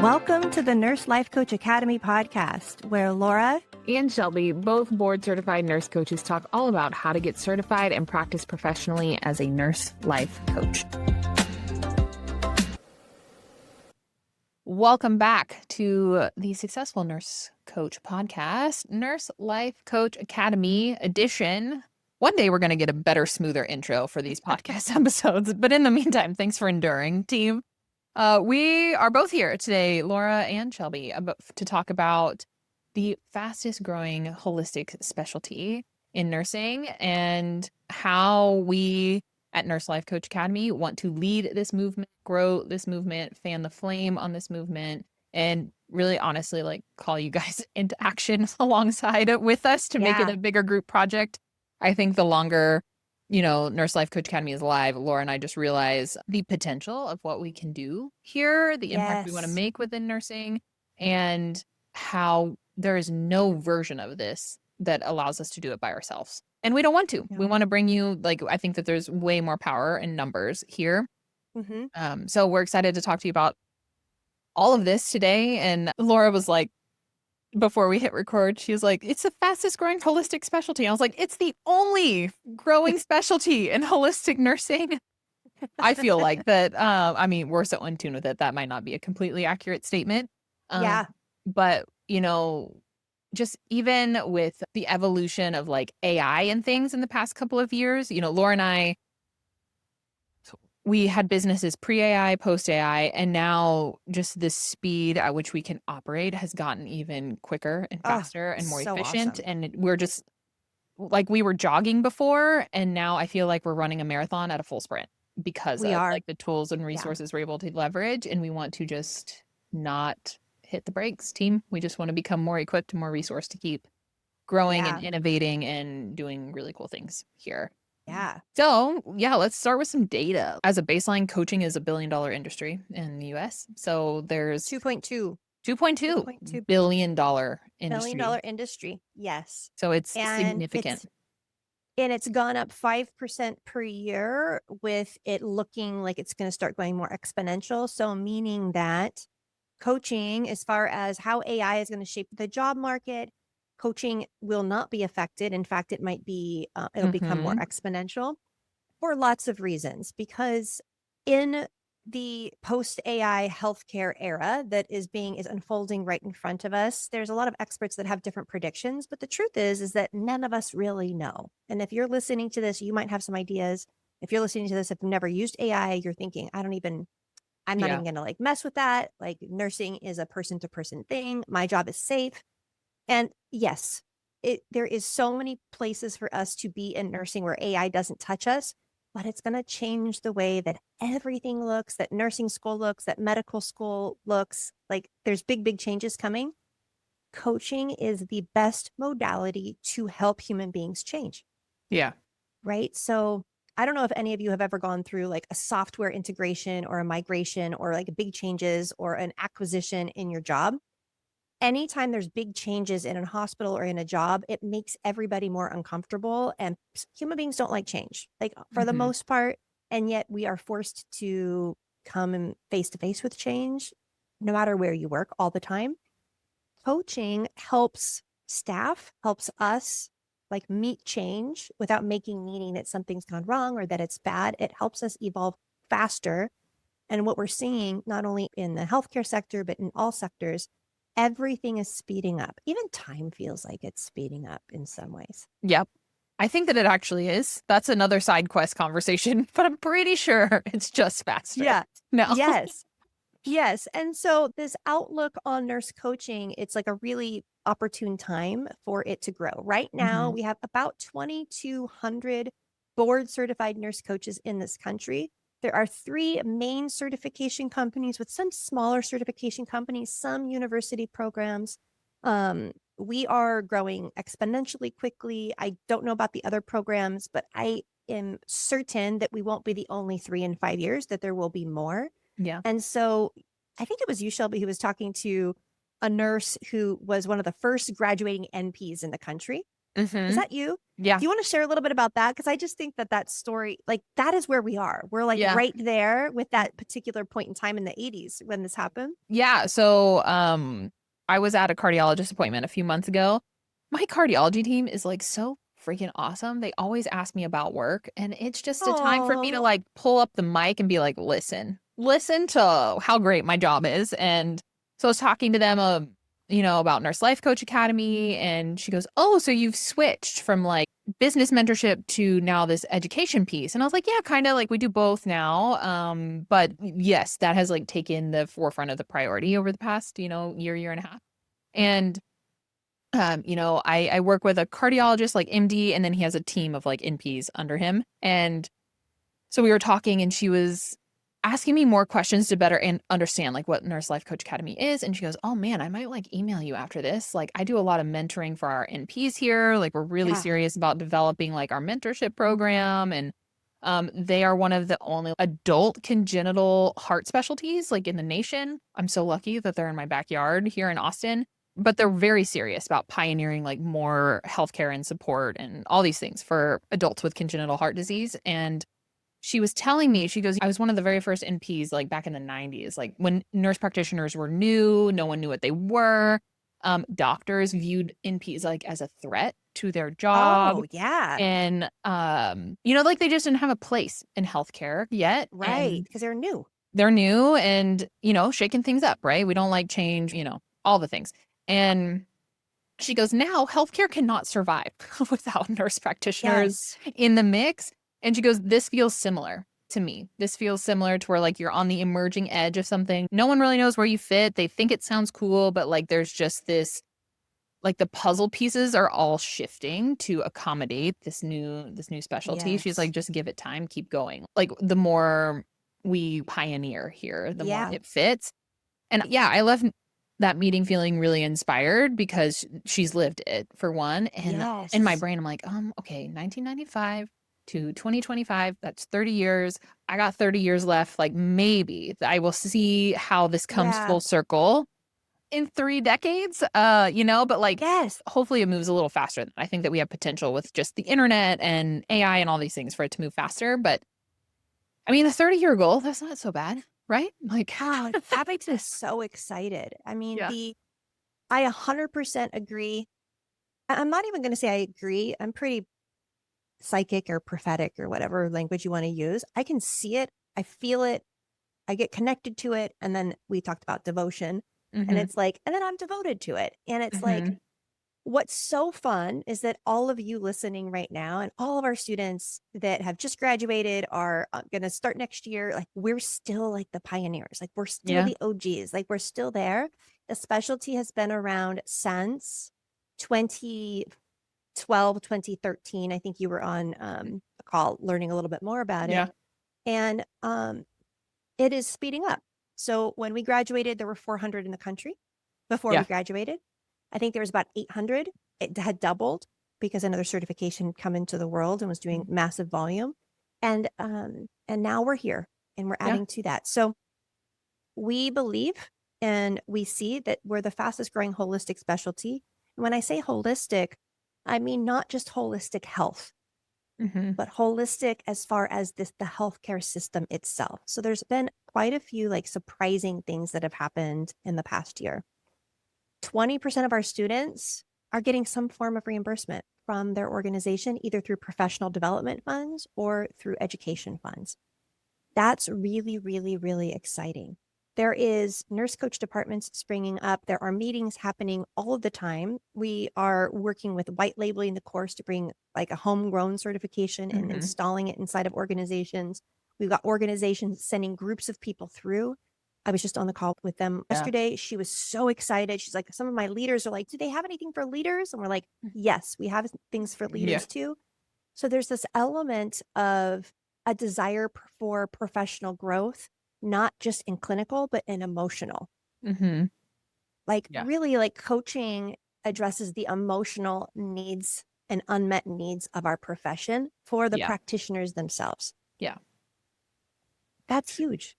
Welcome to the Nurse Life Coach Academy podcast, where Laura and Shelby, both board-certified nurse coaches, talk all about how to get certified and practice professionally as a nurse life coach. Welcome back to the Successful Nurse Coach podcast, Nurse Life Coach Academy edition. One day we're going to get a better, smoother intro for these podcast episodes. But in the meantime, thanks for enduring, team. We are both here today, Laura and Shelby, to talk about the fastest growing holistic specialty in nursing and how we at Nurse Life Coach Academy want to lead this movement, grow this movement, fan the flame on this movement, and really honestly, like, call you guys into action alongside with us to make it a bigger group project. I think the longer Nurse Life Coach Academy is live, Laura and I just realize the potential of what we can do here, the impact we want to make within nursing, and how there is no version of this that allows us to do it by ourselves. And we don't want to. We want to bring you, I think that there's way more power in numbers here. So we're excited to talk to you about all of this today. And Laura was like, before we hit record, she was like, it's the fastest growing holistic specialty. I was like, it's the only growing specialty in holistic nursing. I feel like that. We're so in tune with it. That might not be a completely accurate statement. But, just even with the evolution of AI and things in the past couple of years, Laura and I, we had businesses pre-AI, post-AI, and now just the speed at which we can operate has gotten even quicker and faster and more efficient. Awesome. And we're just we were jogging before, and now I feel like we're running a marathon at a full sprint because the tools and resources we're able to leverage. And we want to just not hit the brakes, team. We just want to become more equipped and more resourced to keep growing and innovating and doing really cool things here. So, let's start with some data. As a baseline, coaching is $1 billion industry in the US. So there's $2.2 billion industry. Yes. So it's significant. It's gone up 5% per year, with it looking like it's going to start going more exponential. So meaning that coaching, as far as how AI is going to shape the job market, coaching will not be affected. In fact, it might be, it'll become more exponential for lots of reasons, because in the post-AI healthcare era that is unfolding right in front of us, there's a lot of experts that have different predictions, but the truth is that none of us really know. And if you're listening to this, you might have some ideas. If you're listening to this, if you've never used AI, you're thinking, I'm not even going to mess with that. Nursing is a person-to-person thing. My job is safe. And yes, there is so many places for us to be in nursing where AI doesn't touch us, but it's going to change the way that everything looks, that nursing school looks, that medical school looks. There's big, big changes coming. Coaching is the best modality to help human beings change. Yeah. Right. So I don't know if any of you have ever gone through a software integration or a migration or big changes or an acquisition in your job. Anytime there's big changes in a hospital or in a job, it makes everybody more uncomfortable, and human beings don't like change, for the most part. And yet we are forced to come in face to face with change, no matter where you work, all the time. Coaching helps staff, helps us meet change without meaning that something's gone wrong or that it's bad. It helps us evolve faster. And what we're seeing, not only in the healthcare sector, but in all sectors, everything is speeding up. Even time feels like it's speeding up in some ways. Yep. I think that it actually is. That's another side quest conversation, but I'm pretty sure it's just faster. Yeah. No. Yes. Yes. And so this outlook on nurse coaching, it's a really opportune time for it to grow. Right now, we have about 2,200 board certified nurse coaches in this country. There are 3 main certification companies with some smaller certification companies, some university programs. We are growing exponentially quickly. I don't know about the other programs, but I am certain that we won't be the only 3 in 5 years, that there will be more. Yeah. And so I think it was you, Shelby, who was talking to a nurse who was one of the first graduating NPs in the country. Is Mhm. that you? Yeah. Do you want to share a little bit about that? Because I just think that that story, like that is where we are. We're like Yeah. right there with that particular point in time in the 80s when this happened. Yeah. So, I was at a cardiologist appointment a few months ago. My cardiology team is like so freaking awesome. They always ask me about work, and it's just a time for me to Oh, like pull up the mic and be like, listen to how great my job is. And so I was talking to them, about Nurse Life Coach Academy, and she goes, "Oh, so you've switched from like business mentorship to now this education piece." And I was like, "Yeah, kind of like we do both now." But yes, that has like taken the forefront of the priority over the past, year and a half. And I work with a cardiologist, like MD, and then he has a team of like NPs under him. And so we were talking and she was asking me more questions to better understand like what Nurse Life Coach Academy is. And she goes, "Oh man, I might like email you after this. Like I do a lot of mentoring for our NPs here. Like we're really yeah. serious about developing like our mentorship program. And they are one of the only adult congenital heart specialties like in the nation. I'm so lucky that they're in my backyard here in Austin. But they're very serious about pioneering like more healthcare and support and all these things for adults with congenital heart disease. And she was telling me, she goes, "I was one of the very first NPs like back in the 90s, like when nurse practitioners were new, no one knew what they were. Doctors viewed NPs like as a threat to their job. Oh, yeah. And like they just didn't have a place in healthcare yet. Right. And Because they're new. they're new and, shaking things up, right? We don't like change, all the things." And she goes, "Now healthcare cannot survive without nurse practitioners Yes. in the mix." And she goes, "This feels similar to me. This feels similar to where like you're on the emerging edge of something. No one really knows where you fit. They think it sounds cool, but like there's just this like the puzzle pieces are all shifting to accommodate this new specialty." She's like, Yes. "Just give it time, keep going. Like the more we pioneer here, the more Yeah. it fits." And yeah, I left that meeting feeling really inspired because she's lived it for one. And in my Yes. brain, I'm like, okay, 1995 to 2025, that's 30 years. I got 30 years left. Like maybe I will see how this comes Yeah. full circle in 3 decades, but like Yes. hopefully it moves a little faster. I think that we have potential with just the internet and AI and all these things for it to move faster. But I mean, the 30-year goal, that's not so bad, right? Like, Oh, that makes me so excited. I mean, yeah. I 100% agree. I'm not even going to say I agree. I'm pretty psychic or prophetic or whatever language you want to use. I can see it. I feel it. I get connected to it. And then we talked about devotion. And Hmm. it's like, and then I'm devoted to it. And it's like, Hmm. what's so fun is that all of you listening right now and all of our students that have just graduated are going to start next year, like we're still like the pioneers, like we're still Yeah. the OGs, like we're still there. The specialty has been around since 2012, 2013. I think you were on a call learning a little bit more about it. Yeah. And it is speeding up. So when we graduated, there were 400 in the country before we Yeah. graduated. I think there was about 800. It had doubled because another certification come into the world and was doing massive volume. And now we're here and we're Yeah. adding to that. So we believe and we see that we're the fastest growing holistic specialty. And when I say holistic, I mean not just holistic health, Mhm. but holistic as far as the healthcare system itself. So there's been quite a few like surprising things that have happened in the past year. 20% of our students are getting some form of reimbursement from their organization, either through professional development funds or through education funds. That's really, really, really exciting. There is nurse coach departments springing up. There are meetings happening all of the time. We are working with white labeling the course to bring like a homegrown certification and Mhm. installing it inside of organizations. We've got organizations sending groups of people through. I was just on the call with them Yeah. yesterday. She was so excited. She's like, some of my leaders are like, do they have anything for leaders? And we're like, yes, we have things for Yeah. leaders too. So there's this element of a desire for professional growth, not just in clinical, but in emotional. Mhm. Like Yeah. really like coaching addresses the emotional needs and unmet needs of our profession for the Yeah. practitioners themselves. Yeah. That's huge.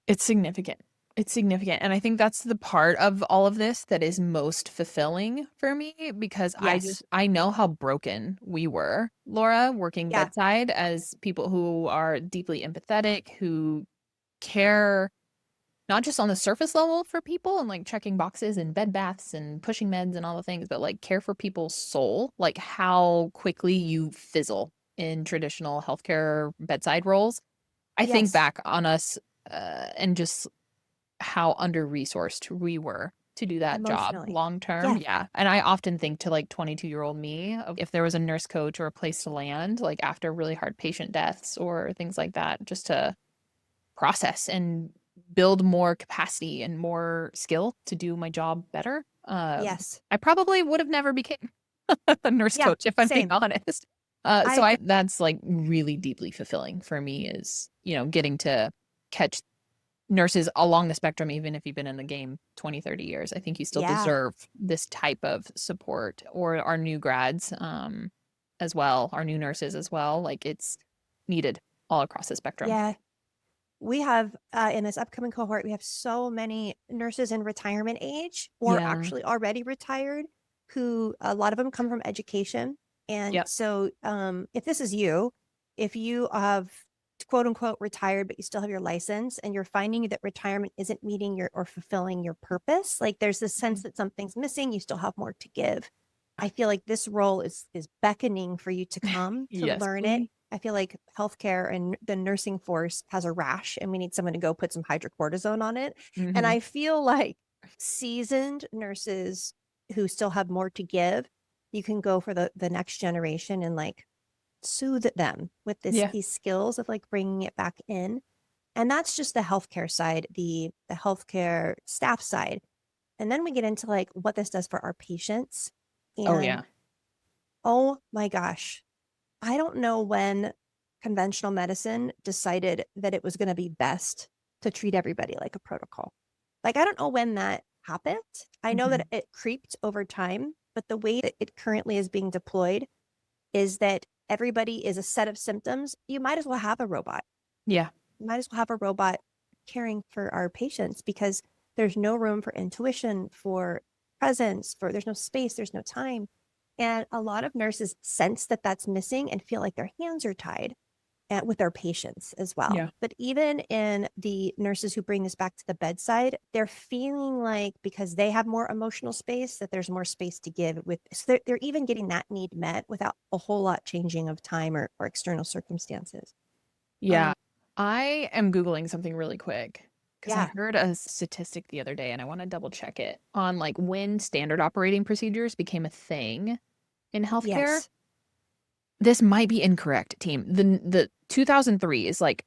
It's significant. It's significant. And I think that's the part of all of this that is most fulfilling for me because Yes. I know how broken we were, Laura, working Yeah. bedside as people who are deeply empathetic, who care not just on the surface level for people and like checking boxes and bed baths and pushing meds and all the things, but like care for people's soul, like how quickly you fizzle in traditional healthcare bedside roles. I think Yes. back on us and just how under-resourced we were to do that job Emotionally. long term. Yeah. Yeah. And I often think to like 22-year-old me, if there was a nurse coach or a place to land, like after really hard patient deaths or things like that, just to process and build more capacity and more skill to do my job better. Yes. I probably would have never became a nurse Yeah. coach if I'm being Same. honest. I So agree. that's like really deeply fulfilling for me is, getting to catch nurses along the spectrum, even if you've been in the game 20, 30 years. I think you still Yeah. deserve this type of support or our new grads as well, our new nurses as well. Like it's needed all across the spectrum. Yeah. We have in this upcoming cohort, we have so many nurses in retirement age or Yeah. actually already retired who a lot of them come from education. And Yep. so if this is you, if you have quote unquote retired, but you still have your license and you're finding that retirement isn't meeting your or fulfilling your purpose, like there's this sense that something's missing, you still have more to give. I feel like this role is beckoning for you to come to Yes, learn it. please. I feel like healthcare and the nursing force has a rash and we need someone to go put some hydrocortisone on it. And Hmm. I feel like seasoned nurses who still have more to give, you can go for the next generation and like soothe them with Yeah. these skills of like bringing it back in. And that's just the healthcare side, the healthcare staff side. And then we get into like what this does for our patients. Oh, And yeah. oh my gosh, I don't know when conventional medicine decided that it was going to be best to treat everybody like a protocol. Like, I don't know when that happened. I know Hmm. that it creeped over time, but the way that it currently is being deployed is that everybody is a set of symptoms. You might as well have a robot. Yeah. You might as well have a robot caring for our patients because there's no room for intuition, for presence, for there's no space, there's no time. And a lot of nurses sense that that's missing and feel like their hands are tied with their patients as well. Yeah. But even in the nurses who bring this back to the bedside, they're feeling like because they have more emotional space, that there's more space to give with. So they're even getting that need met without a whole lot changing of time or external circumstances. Yeah. I am Googling something really quick because I Yeah. heard a statistic the other day and I want to double check it on like when standard operating procedures became a thing in healthcare. Yes. This might be incorrect, team. The 2003 is like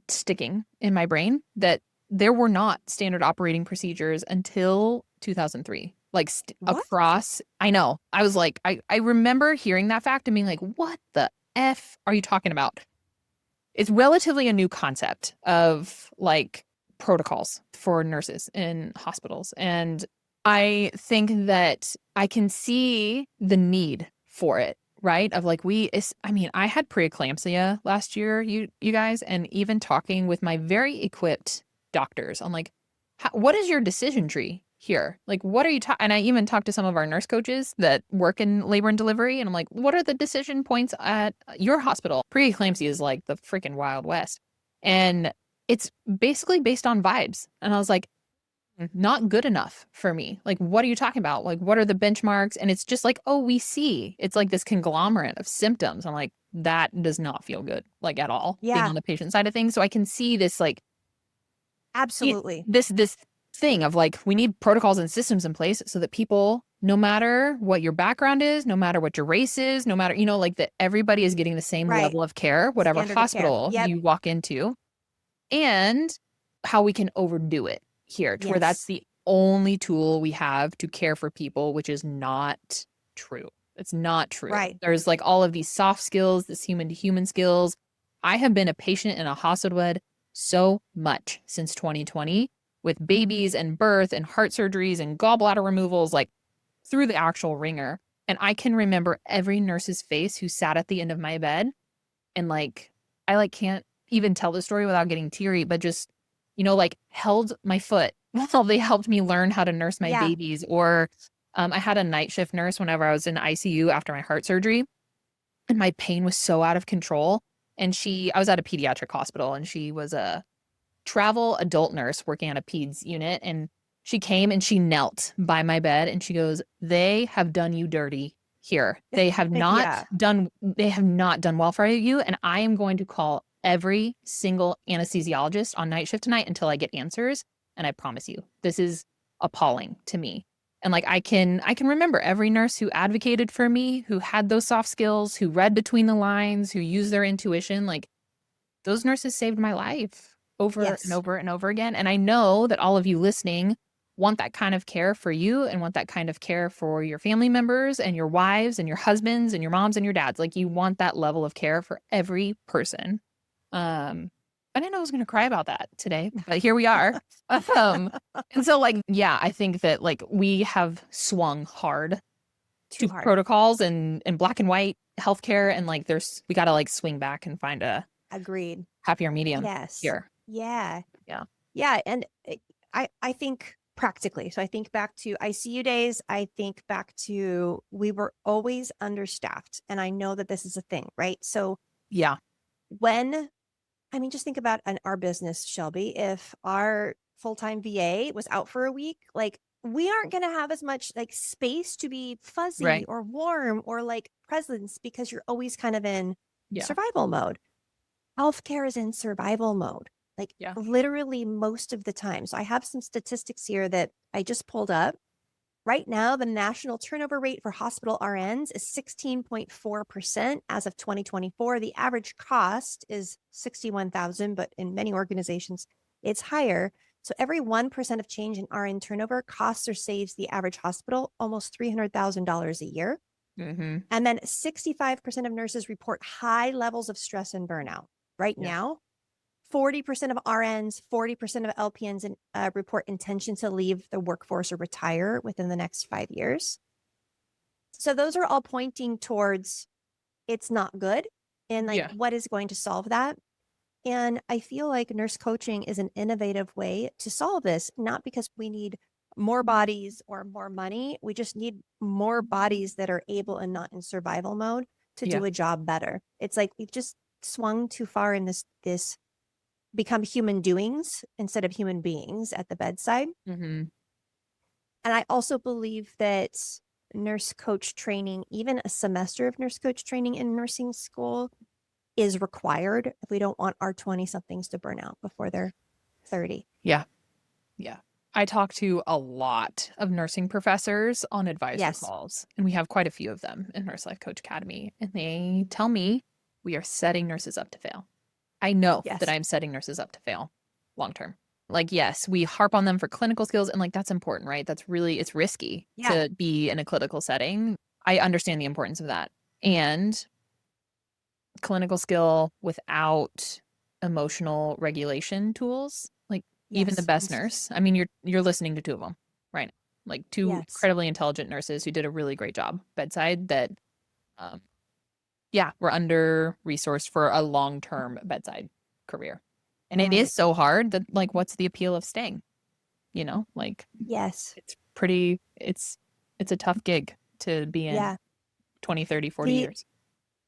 sticking in my brain that there were not standard operating procedures until 2003. Like What? across, I know. I was like, I remember hearing that fact and being like, what the F are you talking about? It's relatively a new concept of like protocols for nurses in hospitals. And I think that I can see the need for it, right? Of like I mean, I had preeclampsia last year, you guys, and even talking with my very equipped doctors on like what is your decision tree here? Like, what are you talking? And I even talked to some of our nurse coaches that work in labor and delivery, and I'm like, what are the decision points at your hospital? Preeclampsia is like the freaking Wild West, and it's basically based on vibes. And I was like, not good enough for me. Like, what are you talking about? Like, what are the benchmarks? And it's just like, oh, we see. It's like this conglomerate of symptoms. I'm like, that does not feel good, like at all, being Yeah. on the patient side of things. So I can see this like Absolutely. this thing of like we need protocols and systems in place so that people no matter what your background is, no matter what your race is, no matter like that everybody is getting the same Right. level of care whatever Standard of care. hospital Yep. you walk into, and how we can overdo it here to where that's Yes. the only tool we have to care for people, which is not true. It's not true. Right. There's like all of these soft skills, this human to human skills. I have been a patient in a hospital bed so much since 2020 with babies and birth and heart surgeries and gallbladder removals, like through the actual ringer. And I can remember every nurse's face who sat at the end of my bed and like, I like can't even tell the story without getting teary, but just, like held my foot while they helped me learn how to nurse my Yeah. babies. Or I had a night shift nurse whenever I was in ICU after my heart surgery, and my pain was so out of control. And I was at a pediatric hospital, and she was a travel adult nurse working on a peds unit. And she came and she knelt by my bed and she goes, "They have done you dirty here. Yeah. They have not done well for you. And I am going to call every single anesthesiologist on night shift tonight until I get answers. And I promise you, this is appalling to me." And like I can remember every nurse who advocated for me, who had those soft skills, who read between the lines, who used their intuition. Like, those nurses saved my life over and Yes. over and over again. And I know that all of you listening want that kind of care for you and want that kind of care for your family members and your wives and your husbands and your moms and your dads. Like, you want that level of care for every person. I didn't know I was going to cry about that today, but here we are. Um, and so like, yeah, I think that like we have swung hard Too to hard. protocols and black and white healthcare. And like, we got to like swing back and find a Agreed. happier medium Yes. here. Yeah. Yeah. Yeah. And I think practically. So I think back to ICU days. I think back to we were always understaffed. And I know that this is a thing, right? So Yeah. when, I mean, just think about our business, Shelby. If our full-time VA was out for a week, like we aren't going to have as much like space to be fuzzy Right. or warm or like presence because you're always kind of in Yeah. survival mode. Healthcare is in survival mode, like Yeah. literally most of the time. So I have some statistics here that I just pulled up. Right now, the national turnover rate for hospital RNs is 16.4% as of 2024. The average cost is 61,000, but in many organizations, it's higher. So every 1% of change in RN turnover costs or saves the average hospital almost $300,000 a year. Mm-hmm. And then 65% of nurses report high levels of stress and burnout. Right Yeah. now, 40% of RNs, 40% of LPNs report intention to leave the workforce or retire within the next 5 years. So those are all pointing towards it's not good. And like, Yeah. what is going to solve that? And I feel like nurse coaching is an innovative way to solve this, not because we need more bodies or more money. We just need more bodies that are able and not in survival mode to Yeah. do a job better. It's like we've just swung too far in this become human doings instead of human beings at the bedside. Mm-hmm. And I also believe that nurse coach training, even a semester of nurse coach training in nursing school, is required if we don't want our 20 somethings to burn out before they're 30. Yeah. Yeah. I talk to a lot of nursing professors on advisor Yes. calls, and we have quite a few of them in Nurse Life Coach Academy. And they tell me we are setting nurses up to fail. I know that Yes. I'm setting nurses up to fail long term. Like, yes, we harp on them for clinical skills, and like that's important, right? It's risky Yeah. to be in a clinical setting. I understand the importance of that. And clinical skill without emotional regulation tools, like even the Yes. best nurse. I mean, you're listening to two of them right now, like two Yes. incredibly intelligent nurses who did a really great job bedside that um yeah, were under resourced for a long-term bedside career. And it is Right. so hard that like what's the appeal of staying? Like Yes. it's a tough gig to be in Yeah. 20, 30, 40 The years.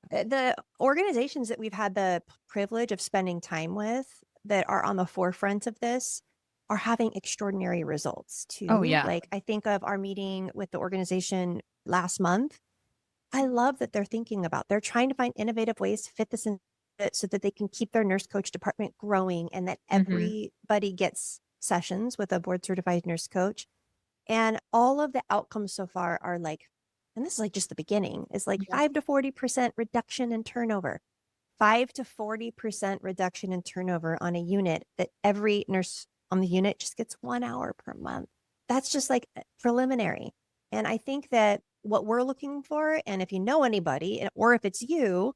the organizations that we've had the privilege of spending time with that are on the forefront of this are having extraordinary results Oh too. yeah. Like I think of our meeting with the organization last month. I love that they're thinking about, they're trying to find innovative ways to fit this in so that they can keep their nurse coach department growing and that Mhm. everybody gets sessions with a board certified nurse coach. And all of the outcomes so far are like, and this is like just the beginning, is like Yeah. 5 to 40% reduction in turnover, 5 to 40% reduction in turnover on a unit that every nurse on the unit just gets 1 hour per month. That's just like preliminary. And I think that what we're looking for, and if you know anybody, or if it's you,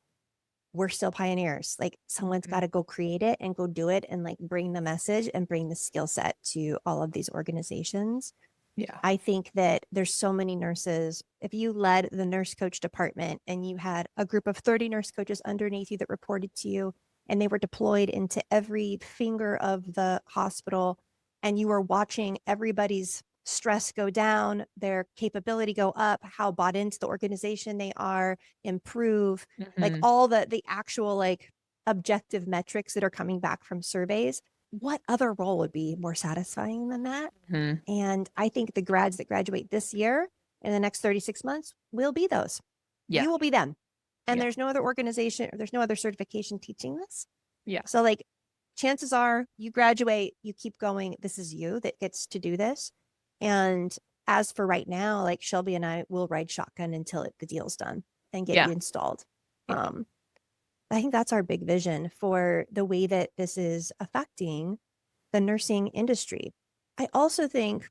we're still pioneers. Like someone's got Mhm. to go create it and go do it and like bring the message and bring the skill set to all of these organizations. Yeah. I think that there's so many nurses. If you led the nurse coach department and you had a group of 30 nurse coaches underneath you that reported to you, and they were deployed into every finger of the hospital. And you were watching everybody's stress go down, their capability go up, how bought into the organization they are, improve, like Mhm. all the actual like objective metrics that are coming back from surveys. What other role would be more satisfying than that? Mhm. And I think the grads that graduate this year in the next 36 months will be those. Yeah. You will be them. And Yeah. there's no other organization or there's no other certification teaching this. Yeah. So, like, chances are you graduate, you keep going. This is you that gets to do this. And as for right now, like Shelby and I will ride shotgun until the deal's done and get Yeah. you installed. Yeah. I think that's our big vision for the way that this is affecting the nursing industry. I also think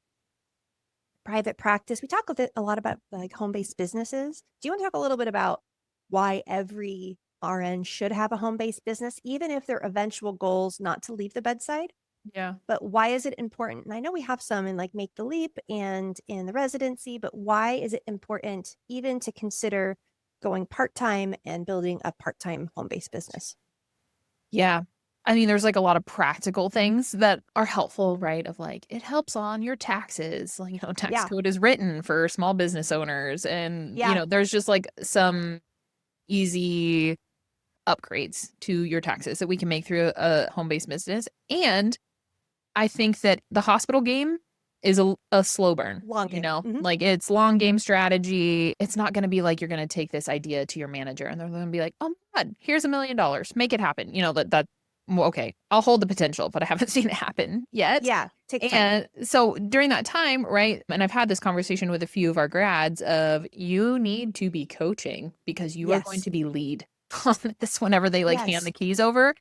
private practice, we talk a lot about like home-based businesses. Do you want to talk a little bit about why every RN should have a home-based business, even if their eventual goals not to leave the bedside? Yeah. But why is it important? And I know we have some in like Make the Leap and in the residency, but why is it important even to consider going part-time and building a part-time home-based business? Yeah. I mean, there's like a lot of practical things that are helpful, right? Of like, it helps on your taxes. Like, tax Yeah. code is written for small business owners. And, Yeah. there's just like some easy upgrades to your taxes that we can make through a home-based business. And I think that the hospital game is a slow burn, Long game. like it's long game strategy. It's not going to be like you're going to take this idea to your manager and they're going to be like, oh my God, here's $1 million, make it happen. Well, okay, I'll hold the potential, but I haven't seen it happen yet. Yeah. Takes time. And so during that time, right, and I've had this conversation with a few of our grads of you need to be coaching because you are going Yes. to be lead on this whenever they like hand Yes. the keys over,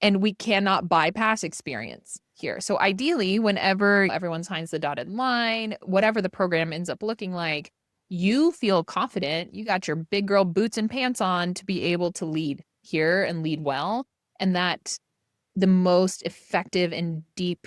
and we cannot bypass experience here. So ideally, whenever everyone signs the dotted line, whatever the program ends up looking like, you feel confident, you got your big girl boots and pants on to be able to lead here and lead well. And that the most effective and deep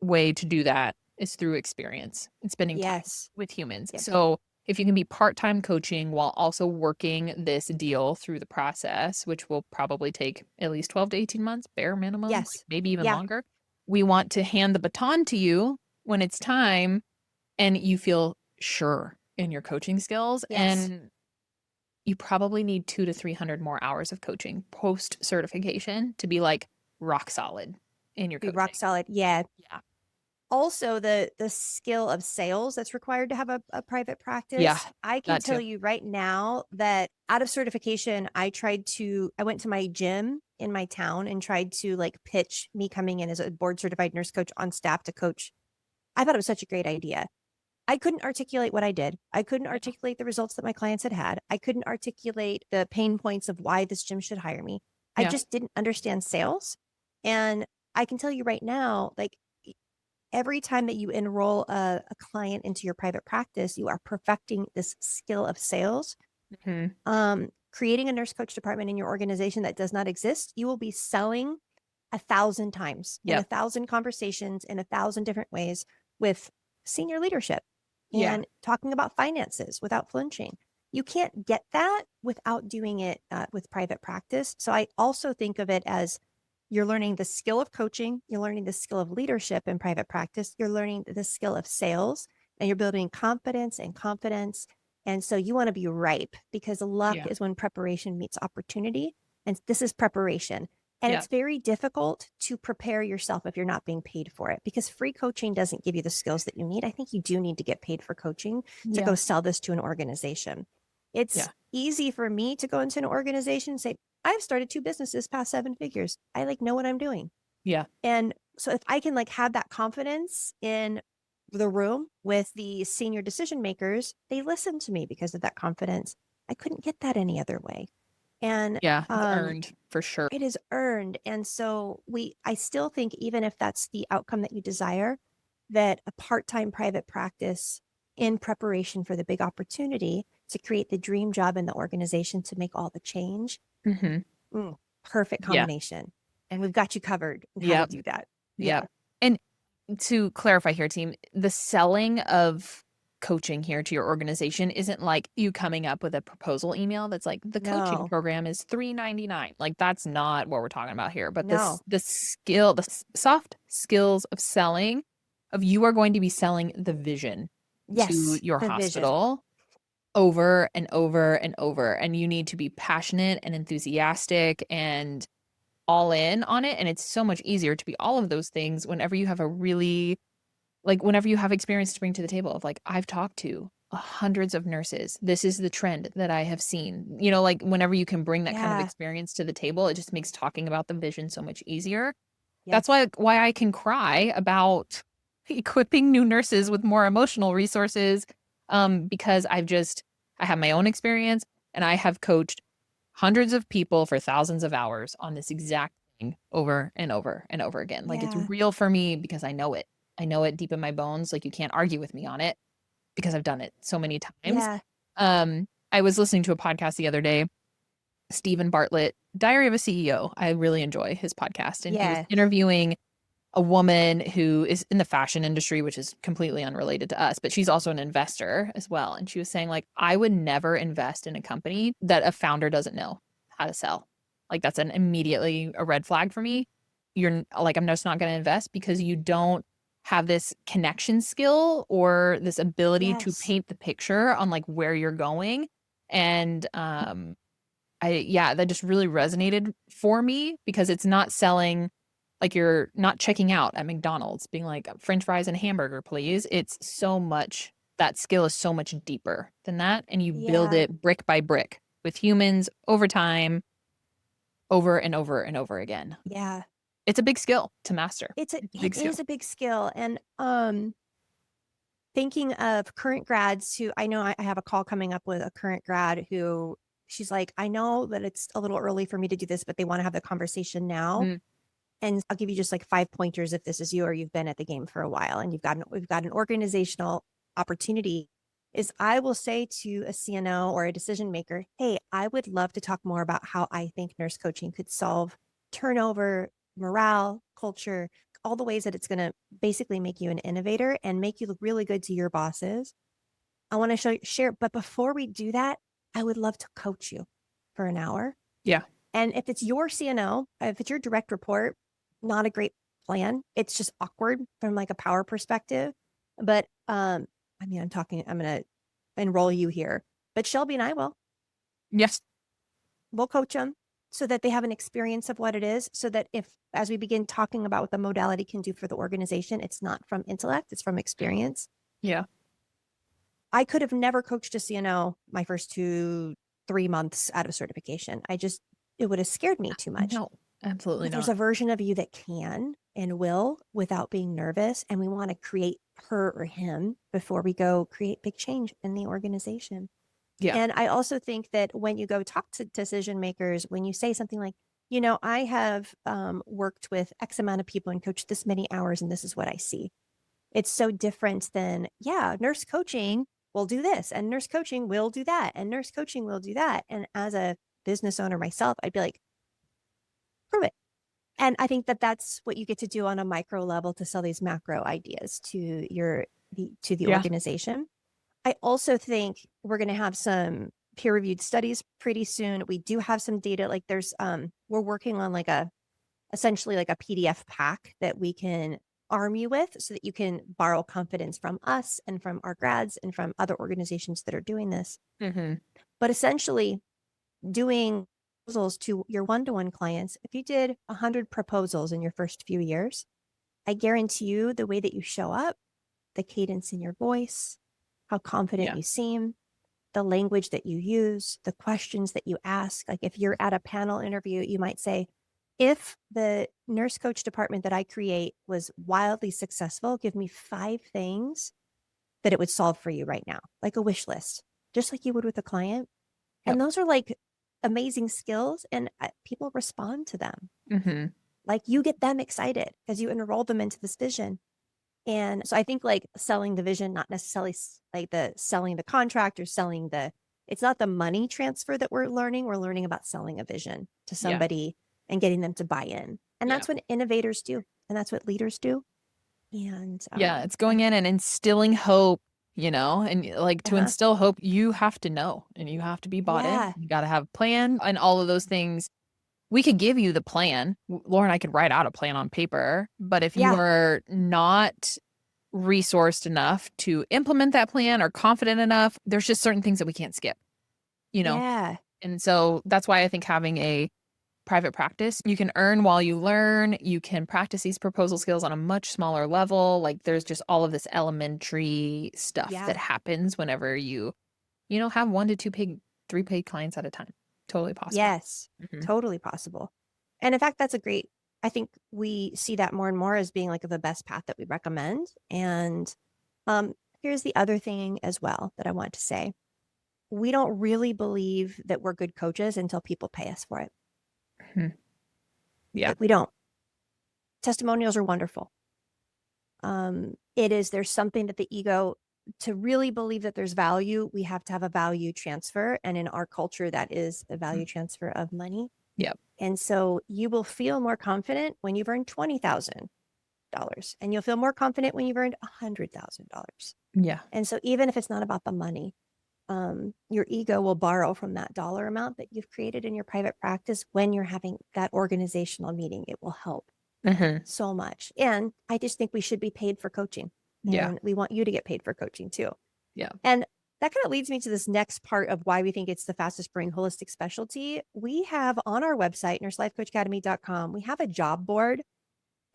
way to do that is through experience and spending time Yes. with humans. Yep. So if you can be part-time coaching while also working this deal through the process, which will probably take at least 12 to 18 months, bare minimum, like Yes. maybe even Yeah. longer, we want to hand the baton to you when it's time and you feel sure in your coaching skills. Yes. And you probably need 200 to 300 more hours of coaching post certification to be like rock solid in your Be rock coaching. solid. Yeah. Yeah. Also, the skill of sales that's required to have a private Yeah. practice. I can That tell too. you right now that out of certification, I went to my gym in my town and tried to like pitch me coming in as a board certified nurse coach on staff to coach. I thought it was such a great idea. I couldn't articulate what I did. I couldn't Yeah. articulate the results that my clients had had. I couldn't articulate the pain points of why this gym should hire me. I Yeah. just didn't understand sales. And I can tell you right now, like every time that you enroll a client into your private practice, you are perfecting this skill of sales. Mhm. Creating a nurse coach department in your organization that does not exist, you will be selling 1,000 times in Yep. 1,000 conversations in 1,000 different ways with senior leadership Yeah. and talking about finances without flinching. You can't get that without doing it with private practice. So I also think of it as you're learning the skill of coaching, you're learning the skill of leadership in private practice, you're learning the skill of sales, and you're building confidence and confidence. And so you want to be ripe because luck Yeah. is when preparation meets opportunity. And this is preparation. And Yeah. it's very difficult to prepare yourself if you're not being paid for it because free coaching doesn't give you the skills that you need. I think you do need to get paid for coaching to Yeah. go sell this to an organization. It's Yeah. easy for me to go into an organization and say, I've started 2 businesses past 7 figures. I like know what I'm doing. Yeah. And so if I can like have that confidence in the room with the senior decision makers, they listen to me because of that confidence. I couldn't get that any other way. And Yeah. It's earned for sure. it is earned. And so I still think even if that's the outcome that you desire, that a part-time private practice in preparation for the big opportunity to create the dream job in the organization to make all the change. Mhm. Perfect Yeah. combination. And we've got you covered in how to Yep. do that. Yeah. Yep. And to clarify here, team, the selling of coaching here to your organization isn't like you coming up with a proposal email that's like the coaching No, program is $3.99. Like that's not what we're talking about here. But no. soft skills of selling, of you are going to be selling the vision to Yes, your the vision. hospital over and over and over. And you need to be passionate and enthusiastic and all in on it. And it's so much easier to be all of those things whenever you have a really, like, whenever you have experience to bring to the table of like, I've talked to hundreds of nurses. This is the trend that I have seen. You know, like whenever you can bring that kind of Yeah. experience to the table, it just makes talking about the vision so much easier. That's Yes. why I can cry about equipping new nurses with more emotional resources, because I have my own experience and I have coached hundreds of people for thousands of hours on this exact thing over and over and over again. Like it's Yeah. real for me because I know it. I know it deep in my bones. Like you can't argue with me on it because I've done it so many times. Yeah. I was listening to a podcast the other day, Stephen Bartlett, Diary of a CEO. I really enjoy his podcast. And he was Yes. interviewing a woman who is in the fashion industry, which is completely unrelated to us, but she's also an investor as well. And she was saying, like, I would never invest in a company that a founder doesn't know how to sell. Like, that's an immediately a red flag for me. I'm just not going to invest because you don't have this connection skill or this ability to Yes. paint the picture on like where you're going. And yeah, that just really resonated for me because it's not selling like you're not checking out at McDonald's being like French fries and a hamburger, please. It's so much that skill is so much deeper than that. And you build Yeah. it brick by brick with humans over time, over and over and over again. Yeah. It's a big skill to master. It's a It big skill. is a big skill. And thinking of current grads who I know I have a call coming up with a current grad who she's like, I know that it's a little early for me to do this, but they want to have the conversation now. Mm, And I'll give you just like 5 pointers if this is you or you've been at the game for a while and we've got an organizational opportunity. Is I will say to a CNO or a decision maker, hey, I would love to talk more about how I think nurse coaching could solve turnover, morale, culture, all the ways that it's going to basically make you an innovator and make you look really good to your bosses. I want to share, but before we do that, I would love to coach you for an hour. yeah. And if it's your CNO, if it's your direct report, not a great plan. It's just awkward from like a power perspective. But I mean, I'm gonna enroll you here. But Shelby and I Yes. we'll coach them so that they have an experience of what it is. So that if as we begin talking about what the modality can do for the organization, it's not from intellect, it's from experience. Yeah. I could have never coached a CNO my first 3 months out of certification. It would have scared me too much. No, absolutely But there's not. a version of you that can and will without being nervous. And we want to create her or him before we go create big change in the organization. Yeah. And I also think that when you go talk to decision makers, when you say something like, I have worked with X amount of people and coached this many hours, and this is what I see. It's so different than, yeah, nurse coaching will do this, and nurse coaching will do that, and nurse coaching will do that. And as a business owner myself, I'd be like, prove it. And I think that that's what you get to do on a micro level to sell these macro ideas to the Yeah. organization. I also think we're going to have some peer reviewed studies pretty soon. We do have some data. Like we're working on essentially like a PDF pack that we can arm you with so that you can borrow confidence from us and from our grads and from other organizations that are doing this. Mm-hmm. But essentially doing proposals to your one-to-one clients, if you did 100 proposals in your first few years, I guarantee you the way that you show up, the cadence in your voice, how confident Yeah. you seem, the language that you use, the questions that you ask. Like if you're at a panel interview, you might say, if the nurse coach department that I create was wildly successful, give me 5 things that it would solve for you right now, like a wish list, just like you would with a client. Yep. And those are like amazing skills, and people respond to them. Mm-hmm. Like you get them excited because you enroll them into this vision. And so I think like selling the vision, not necessarily like the selling the contract or it's not the money transfer that we're learning. We're learning about selling a vision to Yeah. somebody and getting them to buy in. And Yeah. that's what innovators do. And that's what leaders do. And Yeah. It's going in and instilling hope and like to Uh-huh. instill hope, you have to know and you have to be bought in. Yeah. You got to have a plan and all of those things. We could give you the plan. Laura and I could write out a plan on paper, but if you Yeah. are not resourced enough to implement that plan or confident enough, there's just certain things that we can't skip, you know? Yeah. And so that's why I think having a private practice, you can earn while you learn. You can practice these proposal skills on a much smaller level. Like there's just all of this elementary stuff that Yeah. happens whenever you have 1 to 2 paid, 3 paid clients at a time. Totally possible. Yes. Hmm. Totally possible. And in fact, I think we see that more and more as being like the best path that we recommend. And um, here's the other thing as well that I want to say. We don't really believe that we're good coaches until people pay us for it. Yeah. Like we don't. Testimonials are wonderful. There's something that the ego, to really believe that there's value, we have to have a value transfer. And in our culture, that is a value transfer of money. Yep. And so you will feel more confident when you've earned $20,000, and you'll feel more confident when you've earned $100,000. Yeah. And so even if it's not about the money, your ego will borrow from that dollar amount that you've created in your private practice when you're having that organizational meeting. It will help Hmm. so much. And I just think we should be paid for coaching. Yeah. And we want you to get paid for coaching too. Yeah. And that kind of leads me to this next part of why we think it's the fastest growing holistic specialty. We have on our website, nurselifecoachacademy.com, we have a job board,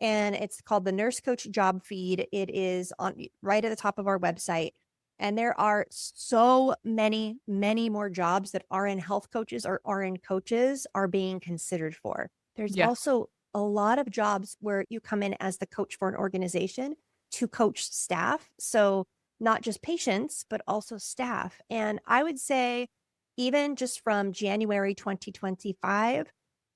and it's called the Nurse Coach Job Feed. It is on right at the top of our website. And there are so many, many more jobs that RN health coaches or RN coaches are being considered for. There's Yeah. also a lot of jobs where you come in as the coach for an organization to coach staff. So not just patients, but also staff. And I would say, even just from January 2025,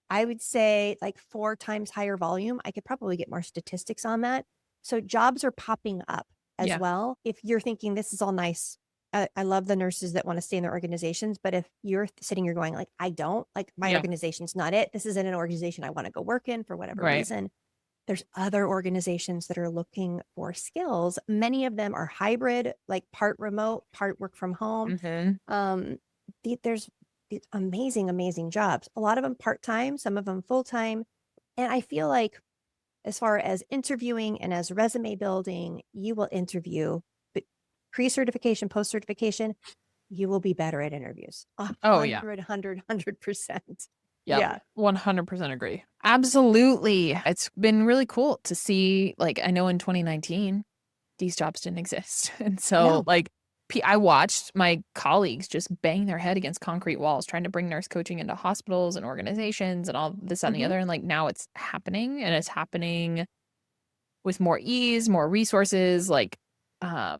I would say like 4 times higher volume. I could probably get more statistics on that. So jobs are popping up as Yeah. well. If you're thinking this is all nice, I love the nurses that want to stay in their organizations. But if you're sitting here going like, I don't like my Yeah. organization's not it. This isn't an organization I want to go work in for whatever Right. reason. There's other organizations that are looking for skills. Many of them are hybrid, like part remote, part work from home. Hmm. Um, there's these amazing, amazing jobs. A lot of them part-time, some of them full-time. And I feel like as far as interviewing and as resume building, you will interview, but pre-certification, post-certification, you will be better at interviews. A Oh, yeah. hundred, 100%. Yep. Yeah. 100% agree. Absolutely. It's been really cool to see, like, I know in 2019, these jobs didn't exist. And so, No. like, I watched my colleagues just bang their head against concrete walls trying to bring nurse coaching into hospitals and organizations and all this, that, and the Mm-hmm. other. And like now it's happening, and it's happening with more ease, more resources. Like, uh,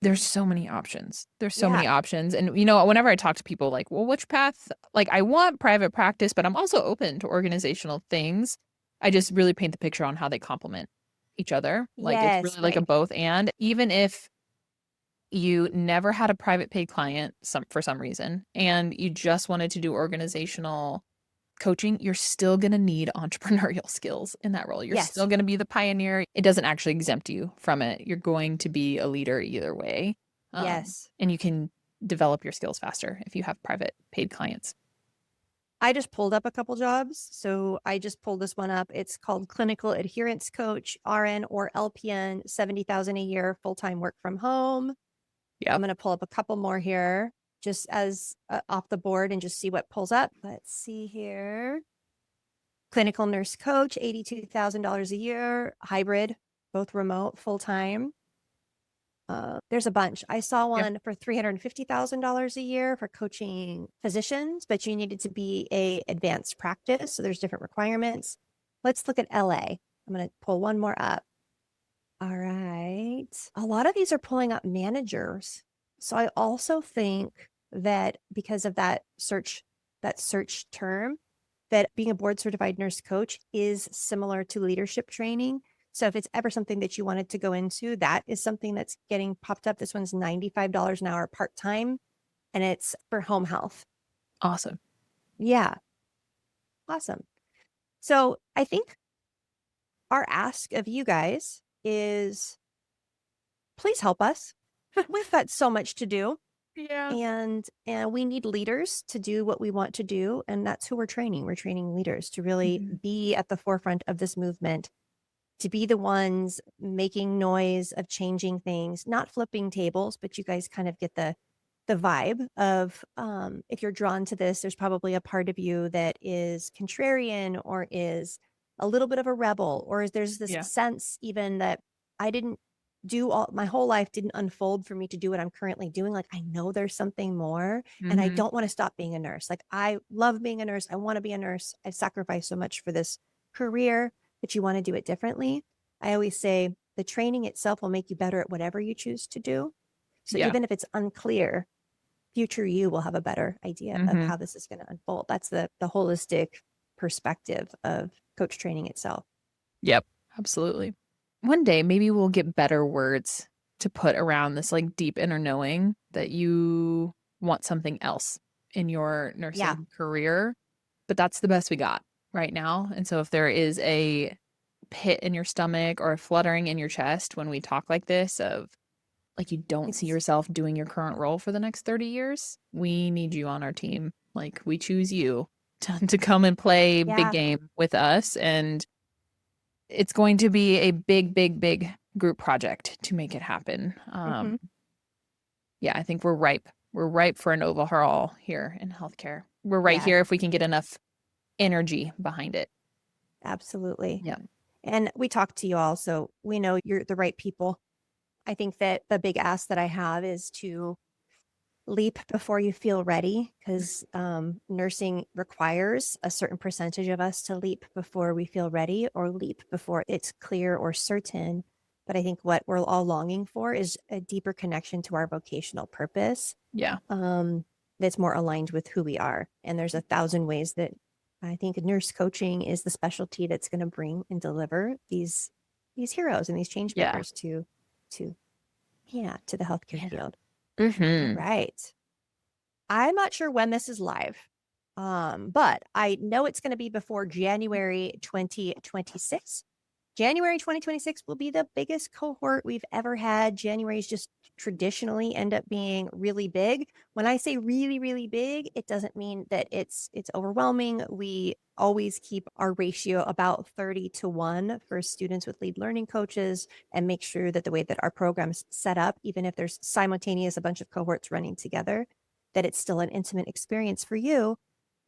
there's so many options. There's so Yeah. many options. And whenever I talk to people like, well, which path? Like I want private practice, but I'm also open to organizational things. I just really paint the picture on how they complement each other. Like it's Yes. really like a Right. both and. Even if you never had a private paid client for some reason and you just wanted to do organizational coaching, you're still going to need entrepreneurial skills in that role. You're still Yes. going to be the pioneer. It doesn't actually exempt you from it. You're going to be a leader either way. Yes. And you can develop your skills faster if you have private paid clients. I just pulled up a couple jobs. So I just pulled this one up. It's called Clinical Adherence Coach, RN or LPN, 70,000 a year, full-time work from home. I'm Yep. going to pull up a couple more here just as off the board and just see what pulls up. Let's see here. Clinical Nurse Coach, $82,000 a year, hybrid, both remote, full-time. There's a bunch. I saw Yeah. one for $350,000 a year for coaching physicians, but you needed to be a advanced practice. So there's different requirements. Let's look at LA. I'm going to pull one more up. All right. A lot of these are pulling up managers. So I also think that because of that search term, that being a board certified nurse coach is similar to leadership training. So if it's ever something that you wanted to go into, that is something that's getting popped up. This one's $95 an hour part-time, and it's for home health. Awesome. Yeah. Awesome. So I think our ask of you guys is please help us. we've got so much to do. Yeah. And we need leaders to do what we want to do, and that's who we're training. We're training leaders to really Mhm. be at the forefront of this movement, to be the ones making noise of changing things, not flipping tables, but you guys kind of get the vibe of, if you're drawn to this, there's probably a part of you that is contrarian or is a little bit of a rebel, or there's this Yeah. sense even that I didn't do all my whole life didn't unfold for me to do what I'm currently doing. Like, I know there's something more, and I Mhm. don't want to stop being a nurse. Like, I love being a nurse. I want to be a nurse. I've sacrificed so much for this career, but you want to do it differently. I always say the training itself will make you better at whatever you choose to do. So Yeah. even if it's unclear, future you will have a better idea of Mhm. how this is going to unfold. That's the holistic perspective of coach training itself. Yep. Absolutely. One day, maybe we'll get better words to put around this like deep inner knowing that you want something else in your Yeah. nursing career. But that's the best we got right now. And so if there is a pit in your stomach or a fluttering in your chest when we talk like this of like you don't see It's yourself doing your current role for the next 30 years, we need you on our team. Like we choose you to come and play big yeah. game with us. And it's going to be a big, big, big group project to make it happen. Hmm. Yeah, I think we're ripe. We're ripe for an overhaul here in healthcare. We're right Yeah, here if we can get enough energy behind it. absolutely. Yeah. And we talked to you all, so we know you're the right people. I think that the big ask that I have is to leap before you feel ready, because nursing requires a certain percentage of us to leap before we feel ready, or leap before it's clear or certain. But I think what we're all longing for is a deeper connection to our vocational purpose, Yeah. that's more aligned with who we are. And there's 1,000 ways that I think nurse coaching is the specialty that's going to bring and deliver these heroes and these change Yeah. makers to yeah, to the healthcare Yeah. field. All Mm-hmm. right. I'm not sure when this is live, but I know it's going to be before January 2026. January 2026 will be the biggest cohort we've ever had. January's just traditionally end up being really big. When I say really, really big, it doesn't mean that it's overwhelming. We always keep our ratio about 30-1 for students with lead learning coaches, and make sure that the way that our program's set up, even if there's simultaneous a bunch of cohorts running together, that it's still an intimate experience for you.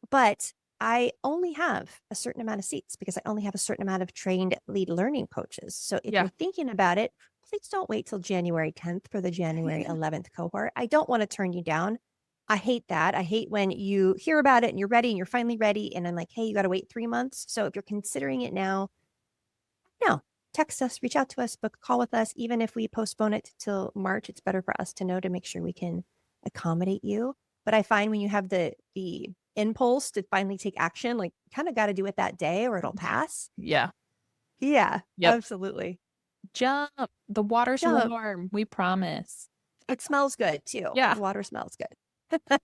But I only have a certain amount of seats because I only have a certain amount of trained lead learning coaches. So if Yeah. you're thinking about it, please don't wait till January 10th for the January 11th cohort. I don't want to turn you down. I hate that. I hate when you hear about it and you're ready and you're finally ready. And I'm like, hey, you got to wait 3 months. So if you're considering it now, no, text us, reach out to us, book a call with us. Even if we postpone it till March, it's better for us to know to make sure we can accommodate you. But I find when you have the impulse to finally take action, like, kind of got to do it that day or it'll pass. Yeah. Yeah, Yep. absolutely. Jump. The water's Jump. warm. We promise. It smells good too. Yeah. The water smells good. All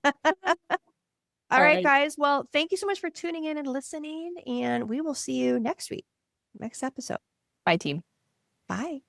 All right, right. guys. Well, thank you so much for tuning in and listening. And we will see you next week, next episode. Bye, team. Bye.